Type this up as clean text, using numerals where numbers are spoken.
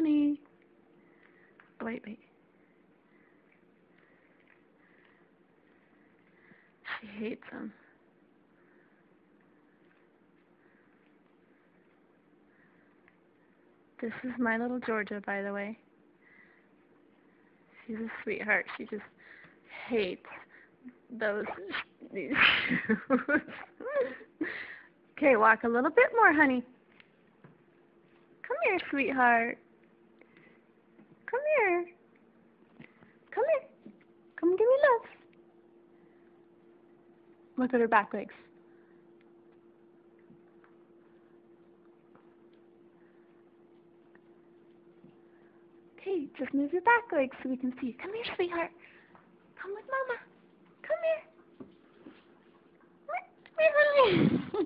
honey. Wait, wait. She hates him. This is my little Georgia, by the way. She's a sweetheart. She just hates these shoes. Okay, walk a little bit more, honey. Come here, sweetheart. Come here. Come here. Come give me love. Look at her back legs. Okay, just move your back legs so we can see you. Come here, sweetheart. Come with Mama. Come here. Come here, honey.